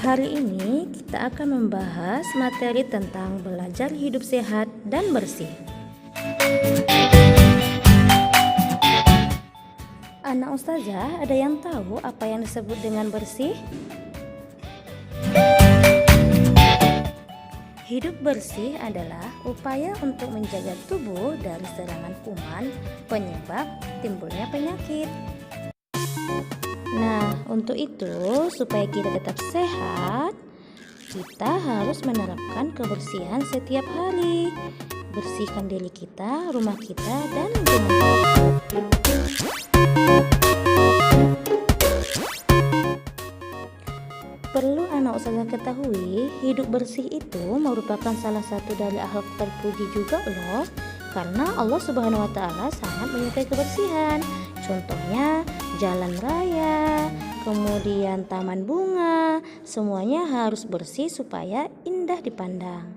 Hari ini kita akan membahas materi tentang belajar hidup sehat dan bersih. Anak ustazah, ada yang tahu apa yang disebut dengan bersih? Hidup bersih adalah upaya untuk menjaga tubuh dari serangan kuman penyebab timbulnya penyakit. Nah, untuk itu, supaya kita tetap sehat, kita harus menerapkan kebersihan setiap hari. Bersihkan diri kita, rumah kita, dan lingkungan. Perlu anak ustazah ketahui, hidup bersih itu merupakan salah satu dari akhlak terpuji juga loh. Karena Allah Subhanahu wa Ta'ala sangat menyukai kebersihan. Contohnya jalan raya, kemudian taman bunga, semuanya harus bersih supaya indah dipandang.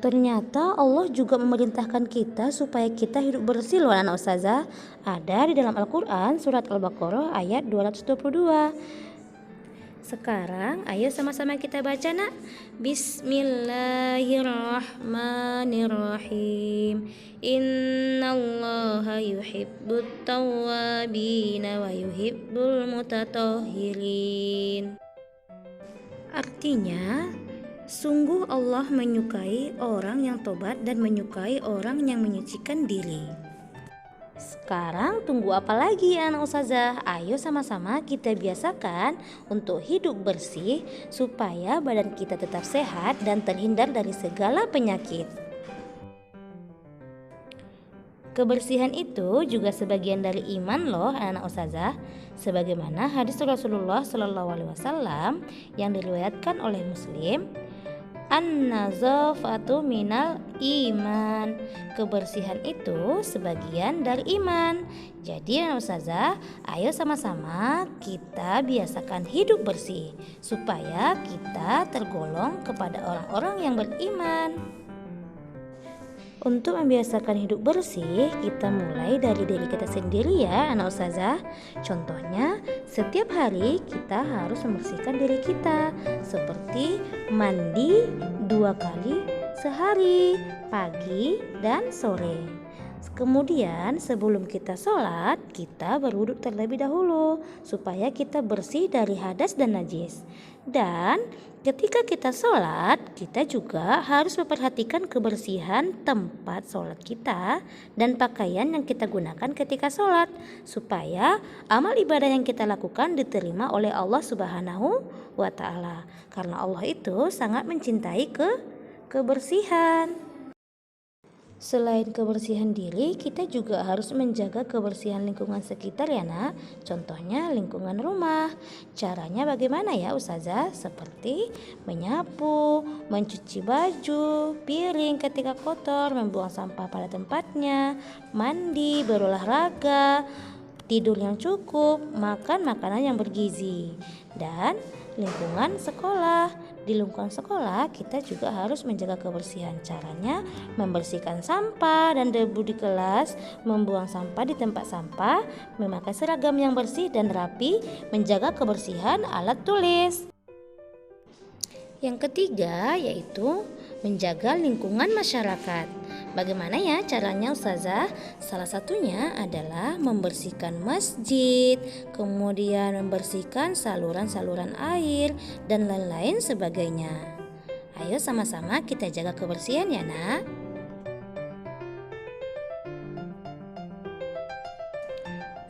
Ternyata Allah juga memerintahkan kita supaya kita hidup bersih loh anak ustazah. Ada di dalam Al-Quran surat Al-Baqarah ayat 222. Sekarang ayo sama-sama kita baca nak. Bismillahirrahmanirrahim. Innallaha yuhibbut tawwabina wa yuhibbul mutatahhirin. Artinya, sungguh Allah menyukai orang yang tobat dan menyukai orang yang menyucikan diri. Sekarang tunggu apa lagi ya anak ustazah? Ayo sama-sama kita biasakan untuk hidup bersih supaya badan kita tetap sehat dan terhindar dari segala penyakit. Kebersihan itu juga sebagian dari iman loh anak ustazah. Sebagaimana hadis Rasulullah SAW yang diriwayatkan oleh Muslim, an-nazafatu minal iman. Kebersihan itu sebagian dari iman. Jadi anak ustazah, ayo sama-sama kita biasakan hidup bersih supaya kita tergolong kepada orang-orang yang beriman. Untuk membiasakan hidup bersih, kita mulai dari diri kita sendiri ya anak ustazah. Contohnya, setiap hari kita harus membersihkan diri kita, seperti mandi 2 kali sehari, pagi dan sore. Kemudian sebelum kita sholat, kita berwudu terlebih dahulu supaya kita bersih dari hadas dan najis. Dan ketika kita sholat, kita juga harus memperhatikan kebersihan tempat sholat kita dan pakaian yang kita gunakan ketika sholat, supaya amal ibadah yang kita lakukan diterima oleh Allah Subhanahu wa Ta'ala. Karena Allah itu sangat mencintai kebersihan. Selain kebersihan diri, kita juga harus menjaga kebersihan lingkungan sekitar ya nak. Contohnya lingkungan rumah. Caranya bagaimana ya ustazah? Seperti menyapu, mencuci baju, piring ketika kotor, membuang sampah pada tempatnya, mandi, berolahraga, tidur yang cukup, makan makanan yang bergizi. Dan lingkungan sekolah. Di lingkungan sekolah kita juga harus menjaga kebersihan. Caranya membersihkan sampah dan debu di kelas, membuang sampah di tempat sampah, memakai seragam yang bersih dan rapi, menjaga kebersihan alat tulis. Yang ketiga yaitu menjaga lingkungan masyarakat. Bagaimana ya caranya ustazah? Salah satunya adalah membersihkan masjid, kemudian membersihkan saluran-saluran air, dan lain-lain sebagainya. Ayo sama-sama kita jaga kebersihan ya nak.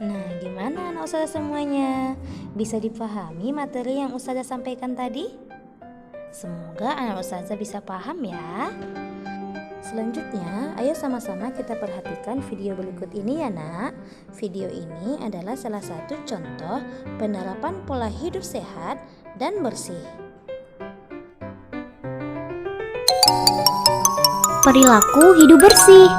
Nah, gimana anak ustazah semuanya? Bisa dipahami materi yang ustazah sampaikan tadi? Semoga anak ustazah bisa paham ya. Selanjutnya, ayo sama-sama kita perhatikan video berikut ini ya nak. Video ini adalah salah satu contoh penerapan pola hidup sehat dan bersih. Perilaku hidup bersih.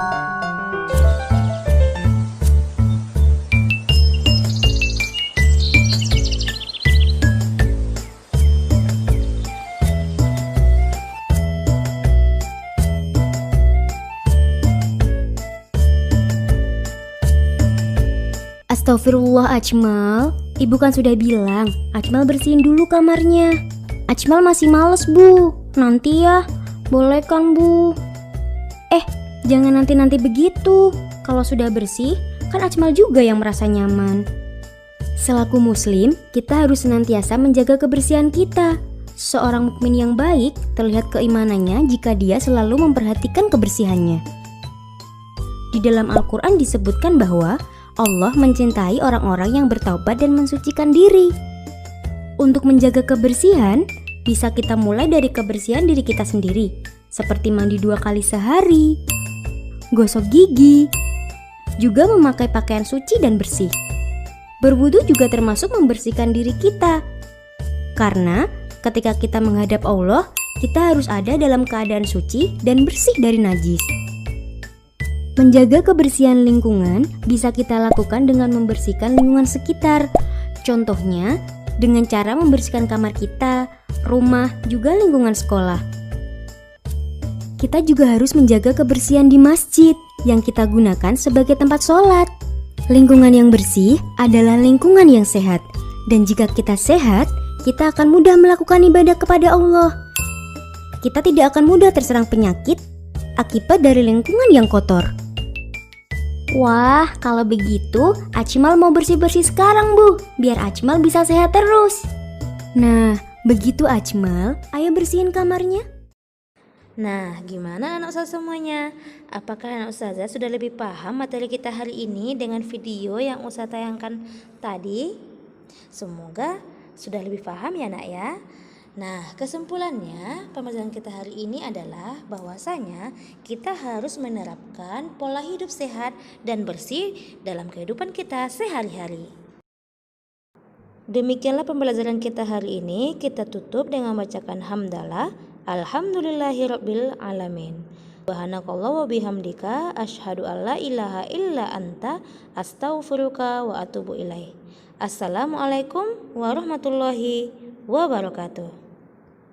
Astagfirullah Ajmal, Ibu kan sudah bilang, Ajmal bersihin dulu kamarnya. Ajmal masih males, Bu. Nanti ya. Boleh kan, Bu? Jangan nanti-nanti begitu. Kalau sudah bersih, kan Ajmal juga yang merasa nyaman. Selaku muslim, kita harus senantiasa menjaga kebersihan kita. Seorang mukmin yang baik terlihat keimanannya jika dia selalu memperhatikan kebersihannya. Di dalam Al-Quran disebutkan bahwa Allah mencintai orang-orang yang bertaubat dan mensucikan diri. Untuk menjaga kebersihan, bisa kita mulai dari kebersihan diri kita sendiri, seperti mandi 2 kali sehari, gosok gigi, juga memakai pakaian suci dan bersih. Berwudu juga termasuk membersihkan diri kita. Karena ketika kita menghadap Allah, kita harus ada dalam keadaan suci dan bersih dari najis. Menjaga kebersihan lingkungan bisa kita lakukan dengan membersihkan lingkungan sekitar. Contohnya, dengan cara membersihkan kamar kita, rumah, juga lingkungan sekolah. Kita juga harus menjaga kebersihan di masjid yang kita gunakan sebagai tempat sholat. Lingkungan yang bersih adalah lingkungan yang sehat. Dan jika kita sehat, kita akan mudah melakukan ibadah kepada Allah. Kita tidak akan mudah terserang penyakit akibat dari lingkungan yang kotor. Wah, kalau begitu Ajmal mau bersih-bersih sekarang, Bu, biar Ajmal bisa sehat terus. Nah, begitu Ajmal, ayo bersihin kamarnya. Nah, gimana anak ustazah semuanya? Apakah anak ustazah sudah lebih paham materi kita hari ini dengan video yang ustazah tayangkan tadi? Semoga sudah lebih paham ya nak ya. Nah, kesimpulannya pembelajaran kita hari ini adalah bahwasanya kita harus menerapkan pola hidup sehat dan bersih dalam kehidupan kita sehari-hari. Demikianlah pembelajaran kita hari ini. Kita tutup dengan membacakan hamdalah. Alhamdulillahirabbil alamin. Subhanakallah wa bihamdika asyhadu alla ilaha illa anta astaghfiruka wa atubu ilaik. Assalamualaikum warahmatullahi wabarakatuh.